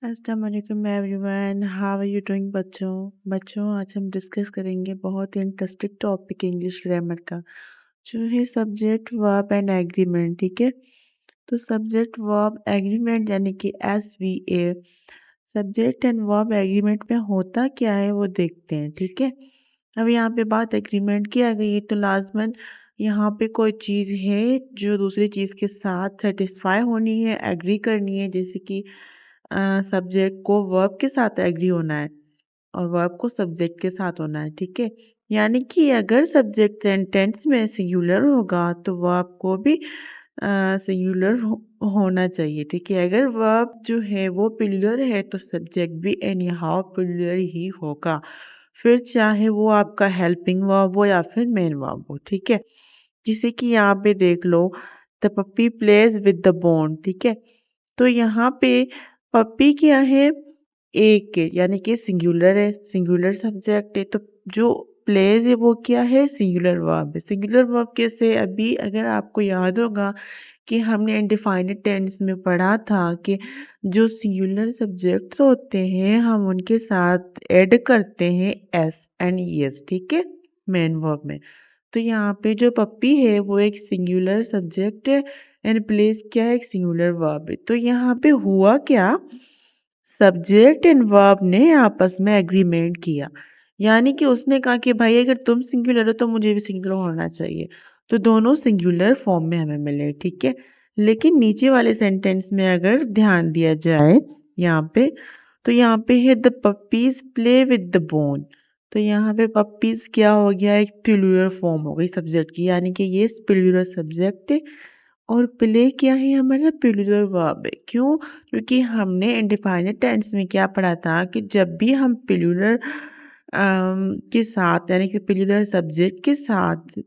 अस्सलाम वालेकुम everyone, how are you doing बच्चों आज हम डिस्कस करेंगे बहुत ही इंटरेस्टिंग टॉपिक इंग्लिश ग्रामर का जो है सब्जेक्ट वर्ब एंड एग्रीमेंट। ठीक है, तो सब्जेक्ट वर्ब एग्रीमेंट यानी कि SVA subject and verb agreement में होता क्या है वो देखते हैं। ठीक है, अब यहाँ पे बात एग्रीमेंट की आ गई है तो लाजमन यहाँ पे कोई चीज़ है जो दूसरी चीज़ के साथ सेटिस्फाई होनी है, एग्री करनी है। जैसे कि सब्जेक्ट को वर्ब के साथ एग्री होना है और वर्ब को सब्जेक्ट के साथ होना है। ठीक है, यानी कि अगर सब्जेक्ट सेंटेंस में सिंगुलर होगा तो वर्ब को भी सिंगुलर होना चाहिए। ठीक है, अगर वर्ब जो है वो प्लूरल है तो सब्जेक्ट भी एनी हाउ प्लूरल ही होगा, फिर चाहे वो आपका हेल्पिंग वर्ब हो या फिर मेन वर्ब हो। ठीक है, जैसे कि यहाँ पे देख लो, the puppy plays with the bone. ठीक है, तो यहाँ पे पप्पी क्या है, एक है यानी कि सिंगुलर है, सिंगुलर सब्जेक्ट है। तो जो प्लेज है वो क्या है, सिंगुलर वर्ब है। सिंगुलर वर्ब कैसे, अभी अगर आपको याद होगा कि हमने इंडिफाइनेड टेंस में पढ़ा था कि जो सिंगुलर सब्जेक्ट्स होते हैं हम उनके साथ ऐड करते हैं एस एंड ईएस। ठीक है, मेन वर्ब में। तो यहाँ पे जो पप्पी है वो एक सिंगुलर सब्जेक्ट है एंड प्लेस क्या है, एक सिंगुलर वर्ब है। तो यहाँ पे हुआ क्या, सब्जेक्ट एंड वर्ब ने आपस में एग्रीमेंट किया, यानी कि उसने कहा कि भाई अगर तुम सिंगुलर हो तो मुझे भी सिंगुलर होना चाहिए, तो दोनों सिंगुलर फॉर्म में हमें मिले। ठीक है, लेकिन नीचे वाले सेंटेंस में अगर ध्यान दिया जाए यहाँ पे, तो यहाँ पे है the puppy's play with the bone. तो यहाँ पे पप्पीज क्या हो गया, एक प्लूरल फॉर्म हो गई सब्जेक्ट की, यानी कि ये प्लूरल सब्जेक्ट है और प्ले क्या है हमारा, प्लूरल वर्ब है। क्यों, क्योंकि हमने इंडिफाइनेड टेंस में क्या पढ़ा था कि जब भी हम प्लूरल के साथ यानी कि प्लूरल सब्जेक्ट के साथ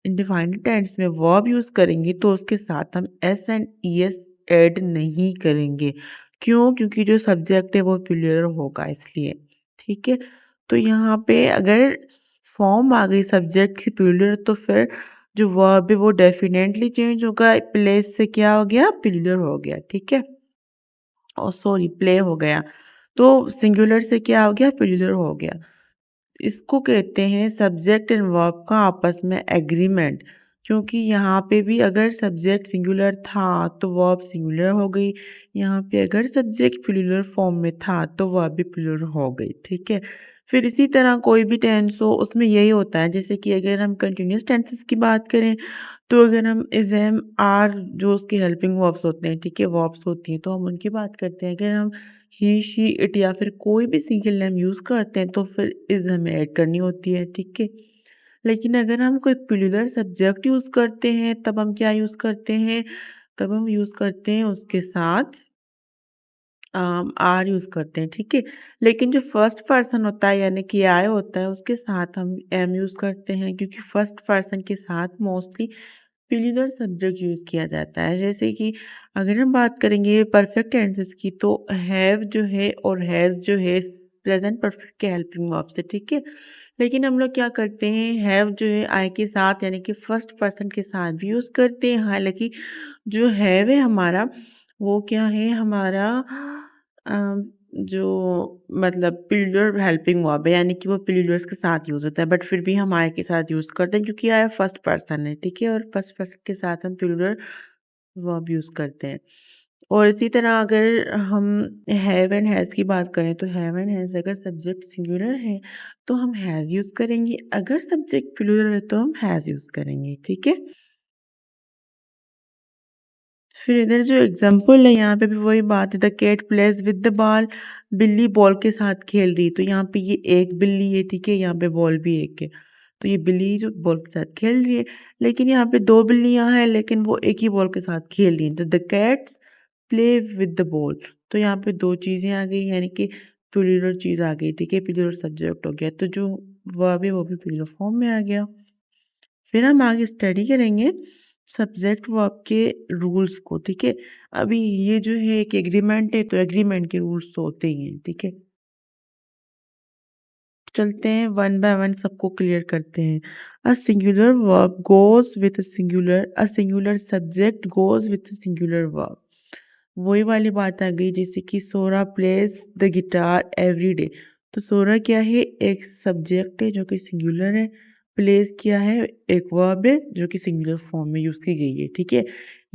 इंडिफाइनेड टेंस में वर्ब यूज़ करेंगे तो उसके साथ हम एस एंड ईएस ऐड नहीं करेंगे। क्यों, क्योंकि जो सब्जेक्ट है वो प्लूरल होगा इसलिए। ठीक है, तो यहाँ पे अगर फॉर्म आ गई सब्जेक्ट की प्लूरल तो फिर जो वर्ब है वो डेफिनेटली चेंज होगा, प्लेस से क्या हो गया, प्लूरल हो गया। ठीक है, और सॉरी प्ले हो गया, तो सिंगुलर से क्या हो गया, प्लूरल हो गया। इसको कहते हैं सब्जेक्ट एंड वर्ब का आपस में एग्रीमेंट। क्योंकि यहाँ पे भी अगर सब्जेक्ट सिंगुलर था तो वर्ब सिंगुलर हो गई, यहाँ पे अगर सब्जेक्ट प्लूरल फॉर्म में था तो वर्ब भी प्लूरल हो गई। ठीक है, फिर इसी तरह कोई भी टेंस हो उसमें यही होता है। जैसे कि अगर हम कंटिन्यूस टेंसेस की बात करें तो अगर हम इज एम आर जो उसके हेल्पिंग वर्ब्स होते हैं, ठीक है, वर्ब्स होती हैं, तो हम उनकी बात करते हैं। अगर हम ही शी इट या फिर कोई भी सिंगल नेम यूज़ करते हैं तो फिर इज़ हमें ऐड करनी होती है। ठीक है, लेकिन अगर हम कोई प्लूरल सब्जेक्ट यूज़ करते हैं तब हम क्या यूज़ करते हैं, तब हम यूज़ करते हैं उसके साथ आर यूज़ करते हैं। ठीक है, लेकिन जो फर्स्ट पर्सन होता है यानी कि आई होता है उसके साथ हम एम यूज़ करते हैं, क्योंकि फर्स्ट पर्सन के साथ मोस्टली प्लूरल सब्जेक्ट यूज़ किया जाता है। जैसे कि अगर हम बात करेंगे परफेक्ट टेंसेस की तो हैव जो है और हैज़ जो है प्रेजेंट परफेक्ट के हेल्पिंग वर्ब से। ठीक है, लेकिन हम लोग क्या करते हैं, हैव जो है आई के साथ यानी कि फर्स्ट पर्सन के साथ भी यूज़ करते हैं। हालांकि जो हैव है हमारा वो क्या है, हमारा जो मतलब प्लूरल हेल्पिंग वर्ब है, यानी कि वो प्लूरल्स के साथ यूज़ होता है, बट फिर भी हम आई के साथ यूज़ करते हैं क्योंकि आई फर्स्ट पर्सन है। ठीक है, और फर्स्ट पर्सन के साथ हम प्लूरल वर्ब यूज़ करते हैं। और इसी तरह अगर हम हैव एंड हैज़ की बात करें तो हैव एंड हैज़ अगर सब्जेक्ट सिंगुलर है तो हम हैज़ यूज़ करेंगे, अगर सब्जेक्ट प्लूरल है तो हम हैज़ यूज़ करेंगे। ठीक है, फिर इधर जो एग्जाम्पल है यहाँ पे भी वही बात है, the cat plays with the ball, बिल्ली बॉल के साथ खेल रही। तो यहाँ पे ये एक बिल्ली है, ठीक है, यहाँ पे बॉल भी एक है, तो ये बिल्ली जो बॉल के साथ खेल रही है। लेकिन यहाँ पे दो बिल्लियाँ हैं लेकिन वो एक ही बॉल के साथ खेल रही हैं, तो the cats play with the ball. तो यहाँ पे दो चीज़ें आ गई, यानी कि प्लूरल चीज़ आ गई। ठीक है, प्लूरल सब्जेक्ट हो गया, तो जो वर्ब है वो भी प्लूरल फॉर्म में आ गया। फिर हम आगे स्टडी करेंगे सब्जेक्ट वर्ब के रूल्स को। ठीक है, अभी ये जो है एक एग्रीमेंट है तो एग्रीमेंट के रूल्स तो होते ही हैं। ठीक है, चलते हैं वन बाय वन सबको क्लियर करते हैं। A singular verb goes with a singular subject goes with a singular verb. वही वाली बात आ गई जैसे कि Sora plays the guitar every day. तो सोरा क्या है, एक सब्जेक्ट है जो कि सिंगुलर है, प्लेज क्या है, एक वर्ब है जो कि सिंगुलर फॉर्म में यूज की गई है, ठीक है।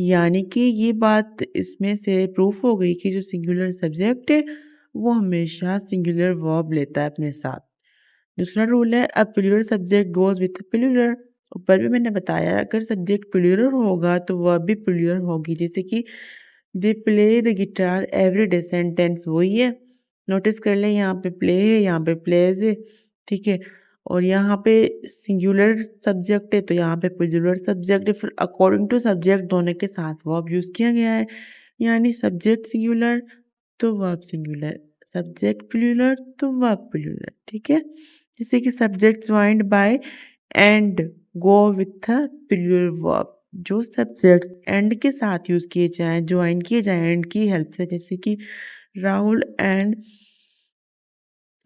यानी कि ये बात इसमें से प्रूफ हो गई कि जो सिंगुलर सब्जेक्ट है वो हमेशा सिंगुलर वर्ब लेता है अपने साथ। दूसरा रूल है a plural subject goes with plural. ऊपर भी मैंने बताया अगर सब्जेक्ट प्लूरल होगा तो वर्ब भी प्लूरल होगी, जैसे कि they play the guitar every day, sentence वही है। नोटिस कर लें यहाँ पे प्ले है, यहाँ पे प्लेज है, ठीक है। और यहाँ पे सिंगुलर सब्जेक्ट है तो यहाँ पे प्लूरल सब्जेक्ट है, फिर अकॉर्डिंग टू सब्जेक्ट दोनों के साथ वर्ब यूज किया गया है। यानी सब्जेक्ट सिंगुलर तो वर्ब सिंगुलर, सब्जेक्ट प्लूरल तो वर्ब प्लूरल, ठीक है। जैसे कि subject joined by and go with a plural verb. जो सब्जेक्ट एंड के साथ यूज किए जाएं, ज्वाइन किए जाएं एंड की हेल्प से, जैसे कि Rahul and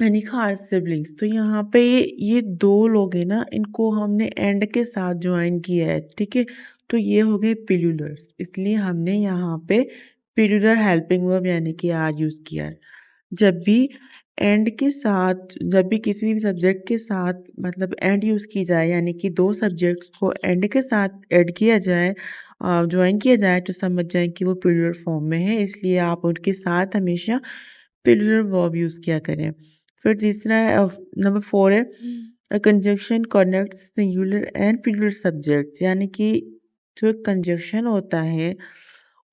Anika are siblings. तो यहाँ पे ये दो लोग हैं ना, इनको हमने एंड के साथ ज्वाइन किया है, ठीक है। तो ये हो गए प्लूरल्स, इसलिए हमने यहाँ पे प्लूरल हेल्पिंग वर्ब यानी कि आर यूज किया है। जब भी एंड के साथ, जब भी किसी भी सब्जेक्ट के साथ मतलब एंड यूज की जाए, यानी कि दो सब्जेक्ट्स को एंड के साथ ऐड किया जाए, ज्वाइन किया जाए, तो समझ जाएं कि वो प्लूरल फॉर्म में है, इसलिए आप उनके साथ हमेशा प्लूरल वर्ब यूज किया करें। फिर तीसरा है नंबर 4 है a conjunction connects singular and plural subject. यानी कि जो एक कंजंक्शन होता है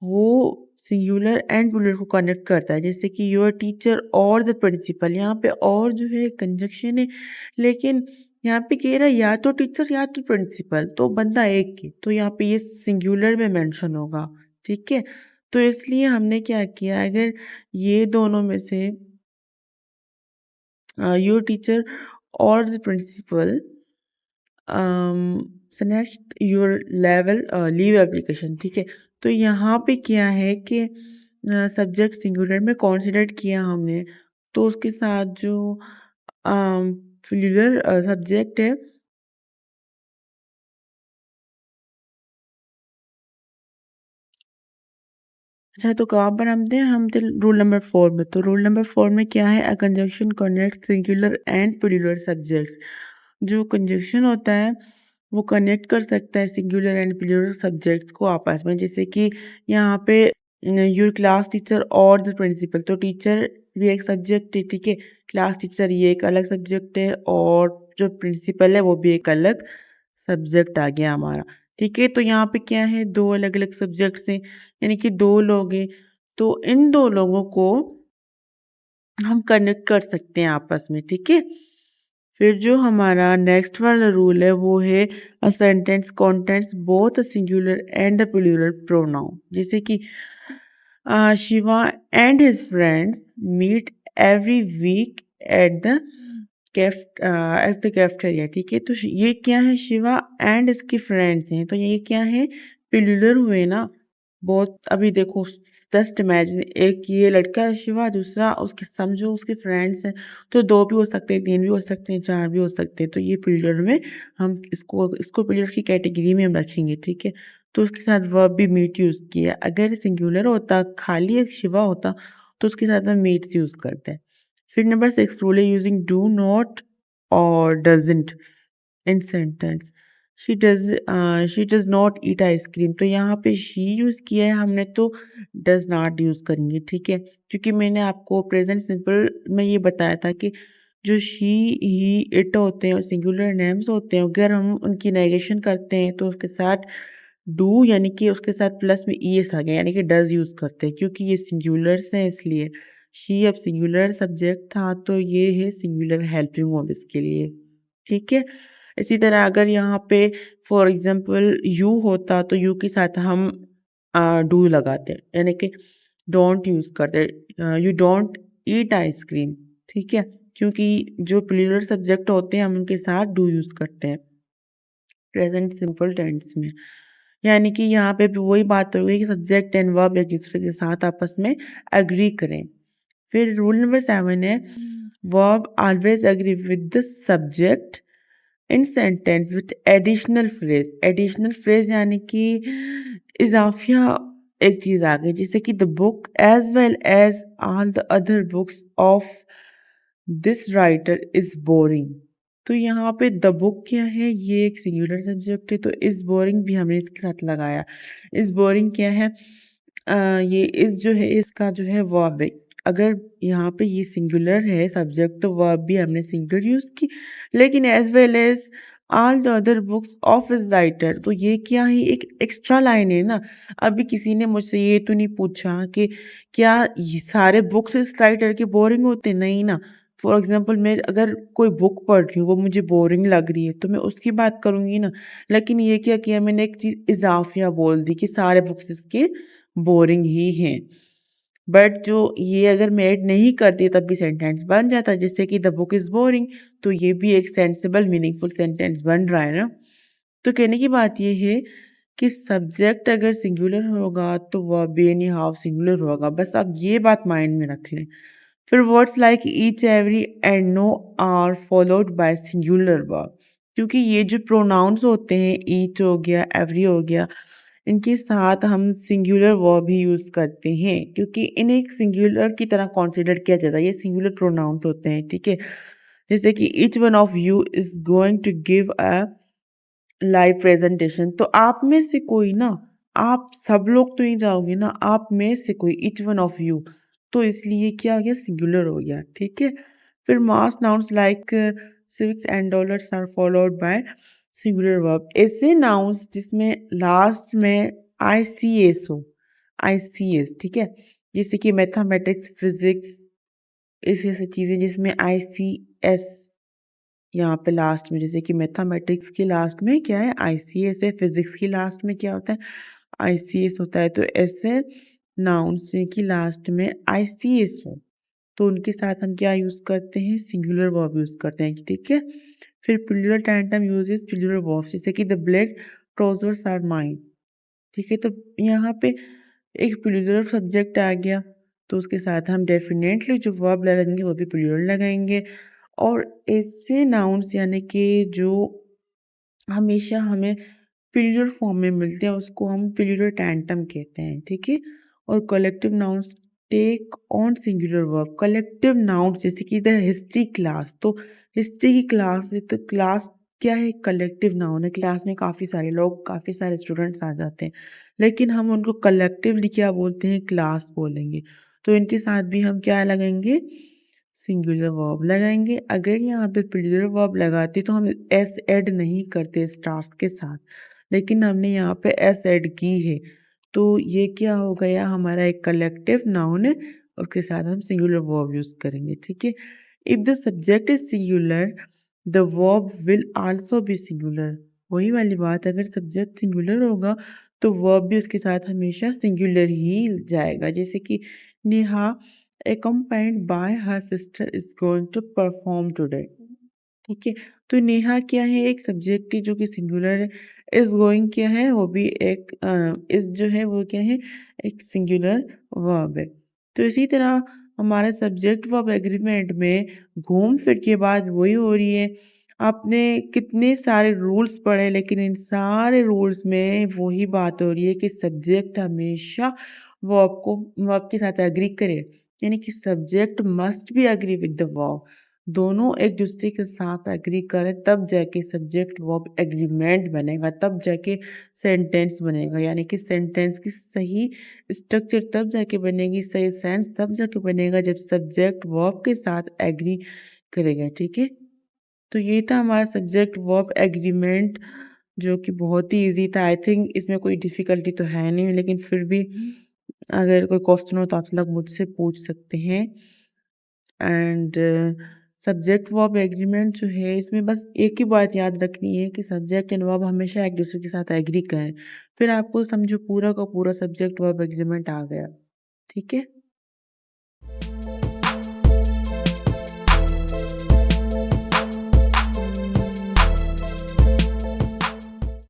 वो सिंगुलर एंड प्लूरल को कनेक्ट करता है, जैसे कि योर टीचर और द प्रिंसिपल। यहाँ पे और जो है कंजंक्शन है, लेकिन यहाँ पे कह रहा है या तो टीचर या तो प्रिंसिपल, तो बंदा एक ही, तो यहाँ पे ये सिंगुलर में मेंशन होगा, ठीक है। तो इसलिए हमने क्या किया, अगर ये दोनों में से योर टीचर और the principal next your level leave application, ठीक है। तो यहाँ पे क्या है कि सब्जेक्ट सिंगुलर में कॉन्सिडर किया हमने, तो उसके साथ जो प्लूरल सब्जेक्ट है, अच्छा तो कहाँ पर हम थे रूल नंबर 4 में। तो रूल नंबर 4 में क्या है, a conjunction connect singular and plural subjects. जो कंजंक्शन होता है वो कनेक्ट कर सकता है सिंगुलर एंड प्लूरल सब्जेक्ट्स को आपस में, जैसे कि यहाँ पे योर क्लास टीचर और द प्रिंसिपल। तो टीचर भी एक सब्जेक्ट है, ठीक है, क्लास टीचर ये एक अलग सब्जेक्ट है, और जो प्रिंसिपल है वो भी एक अलग सब्जेक्ट आ गया हमारा, ठीक है। तो यहाँ पे क्या है, दो अलग अलग सब्जेक्ट्स हैं, यानी कि दो लोग हैं, तो इन दो लोगों को हम कनेक्ट कर सकते हैं आपस में, ठीक है। फिर जो हमारा नेक्स्ट वाला रूल है वो है a sentence contents both singular and plural pronoun. जैसे कि Shiva and his friends meet every week at the cafeteria, ठीक है। तो ये क्या है, शिवा एंड इसके फ्रेंड्स हैं, तो ये क्या है, प्लूरल हुए ना बहुत। अभी देखो जस्ट इमेजिन, एक ये लड़का है शिवा, दूसरा उसके समझो उसके फ्रेंड्स हैं, तो दो भी हो सकते हैं, तीन भी हो सकते हैं, चार भी हो सकते हैं, तो ये प्लूरल में हम इसको इसको प्लूरल की कैटेगरी में हम रखेंगे, ठीक है। तो उसके साथ वर्ब भी मीट यूज किया। अगर सिंगुलर होता, खाली एक शिवा होता, तो उसके साथ हम मीट्स यूज करते हैं। फिर नंबर 6 रूल है यूजिंग डू नॉट और doesn't in sentence. She does not eat ice cream, तो यहाँ पे शी यूज़ किया है हमने, तो डज नॉट यूज़ करेंगे, ठीक है। क्योंकि मैंने आपको प्रेजेंट सिंपल में ये बताया था कि जो शी ही इट होते हैं और सिंगुलर नेम्स होते हैं, अगर हम उनकी नेगेशन करते हैं तो उसके साथ डू यानी कि उसके साथ प्लस में ईएस आ गया, यानी कि डज यूज़ करते हैं, क्योंकि ये सिंगुलर्स हैं इसलिए। शी अब सिंगुलर सब्जेक्ट था तो ये है सिंगुलर हेल्पिंग वर्ब इसके लिए, ठीक है। इसी तरह अगर यहाँ पे फॉर एग्जांपल यू होता तो यू के साथ हम डू लगाते, यानी कि डोंट यूज़ करते, यू डोंट ईट आइसक्रीम, ठीक है। क्योंकि जो प्लूरल सब्जेक्ट होते हैं हम उनके साथ डू यूज़ करते हैं प्रेजेंट सिंपल टेंस में। यानी कि यहाँ पे भी वही बात हो गई कि सब्जेक्ट एंड वर्ब एक दूसरे के साथ आपस में एग्री करें। फिर रूल नंबर 7 है verb always agree with the subject in sentence with additional phrase. Additional phrase यानी कि इजाफिया एक चीज़ आ गई जैसे कि the book as well as all the other books of this writer is boring. तो यहाँ पे द बुक क्या है, ये एक सिंगुलर सब्जेक्ट है, तो इज बोरिंग भी हमने इसके साथ लगाया। इज बोरिंग क्या है, ये इस जो है इसका जो है वर्ब है। अगर यहाँ पे ये सिंगुलर है सब्जेक्ट तो वर्ब भी हमने सिंगुलर यूज की, लेकिन as well as all the other books of is writer, तो ये क्या है, एक एक्स्ट्रा लाइन है ना। अभी किसी ने मुझसे ये तो नहीं पूछा कि क्या ये सारे बुक्स इस राइटर के बोरिंग होते, नहीं ना। फॉर एग्जाम्पल मैं अगर कोई बुक पढ़ रही हूँ वो मुझे बोरिंग लग रही है तो मैं उसकी बात करूँगी ना। लेकिन ये क्या किया मैंने, एक चीज़ इजाफिया बोल दी कि सारे बुक्स इसके बोरिंग ही हैं। बट जो ये अगर मैं ऐड नहीं करती तब भी सेंटेंस बन जाता, जैसे कि द बुक इज़ बोरिंग, तो ये भी एक सेंसिबल मीनिंगफुल सेंटेंस बन रहा है ना। तो कहने की बात ये है कि सब्जेक्ट अगर सिंगुलर होगा तो वर्ब भी एनी हाउ सिंगुलर होगा, बस आप ये बात माइंड में रख लें। फिर words like each, every and no are followed by singular verb, क्योंकि ये जो प्रोनाउंस होते हैं, ईच हो गया, एवरी हो गया, इनके साथ हम सिंगुलर वर्ब ही यूज़ करते हैं क्योंकि इन्हें एक सिंगुलर की तरह कंसीडर किया जाता है। ये सिंगुलर प्रोनाउंस होते हैं, ठीक है। जैसे कि each one of you is going to give a live presentation, तो आप में से कोई ना, आप सब लोग तो नहीं जाओगे ना, आप में से कोई, ईच वन ऑफ यू, तो इसलिए क्या हो गया, सिंगुलर हो गया, ठीक है। फिर mass nouns like civics and dollars are followed by singular verb. ऐसे नाउन्स जिसमें लास्ट में आई सी एस हो, आई सी एस, ठीक है, जैसे कि मैथमेटिक्स, फिजिक्स, ऐसी ऐसी चीज़ें जिसमें आई सी एस यहाँ पे लास्ट में, जैसे कि मैथमेटिक्स की लास्ट में क्या है, आईसीएस है, फिजिक्स की लास्ट में क्या होता है, आईसीएस होता है। तो ऐसे नाउन्स की लास्ट में आईसीएस हो तो उनके साथ हम क्या यूज़ करते हैं, सिंगुलर वर्ब यूज़ करते हैं, ठीक है। फिर plural time uses plural verb, जैसे कि the black trousers are mine, ठीक है। तो यहाँ पे एक प्लूरल सब्जेक्ट आ गया तो उसके साथ हम डेफिनेटली जो वर्ब लगाएंगे वो भी प्लूरल लगाएंगे। और ऐसे नाउन्स यानी कि जो हमेशा हमें प्लूरल फॉर्म में मिलते हैं उसको हम प्लूरल टैंटम कहते हैं, ठीक है। और collective nouns take on singular verb. Collective nouns जैसे कि द हिस्ट्री क्लास, तो हिस्ट्री की क्लास है तो क्लास क्या है, कलेक्टिव नाउन है। क्लास में काफ़ी सारे लोग, काफ़ी सारे स्टूडेंट्स आ जाते हैं, लेकिन हम उनको कलेक्टिवली क्या बोलते हैं, क्लास बोलेंगे। तो इनके साथ भी हम क्या लगाएंगे, सिंगुलर वर्ब लगाएंगे। अगर यहाँ पे प्लूरल वर्ब लगाते तो हम एस ऐड नहीं करते स्टार्स के साथ, लेकिन हमने यहाँ पे एस ऐड की है तो ये क्या हो गया, हमारा एक कलेक्टिव नाउन है, उसके साथ हम सिंगुलर वर्ब यूज करेंगे, ठीक है। If the subject is singular the verb will also be singular. वही वाली बात, अगर सब्जेक्ट सिंगुलर होगा तो वर्ब भी उसके साथ हमेशा सिंगुलर ही जाएगा। जैसे कि Neha accompanied by her sister is going to perform today, ठीक है। तो नेहा क्या है, एक सब्जेक्ट की जो कि सिंगुलर है। इज गोइंग क्या है, वो भी एक इस जो है वो क्या है, एक सिंगुलर वर्ब है। तो इसी तरह हमारे सब्जेक्ट वर्ब एग्रीमेंट में घूम फिर के बात वही हो रही है। आपने कितने सारे रूल्स पढ़े लेकिन इन सारे रूल्स में वही बात हो रही है कि सब्जेक्ट हमेशा वर्ब को, वर्ब के साथ एग्री करे, यानी कि subject must be agree with the verb. दोनों एक दूसरे के साथ एग्री करें तब जाके सब्जेक्ट वर्ब एग्रीमेंट बनेगा, तब जाके सेंटेंस बनेगा। यानी कि सेंटेंस की सही स्ट्रक्चर तब जाके बनेगी, सही सेंस तब जाके बनेगा जब सब्जेक्ट वर्ब के साथ एग्री करेगा, ठीक है। तो ये था हमारा सब्जेक्ट वर्ब एग्रीमेंट जो कि बहुत ही इजी था। आई थिंक इसमें कोई डिफ़िकल्टी तो है नहीं, लेकिन फिर भी अगर कोई क्वेश्चन हो तो आप लोग मुझसे पूछ सकते हैं। एंड सब्जेक्ट वर्ब एग्रीमेंट जो है इसमें बस एक ही बात याद रखनी है कि सब्जेक्ट एंड वर्ब हमेशा एक दूसरे के साथ एग्री करें, फिर आपको समझो पूरा का पूरा सब्जेक्ट वर्ब एग्रीमेंट आ गया, ठीक है।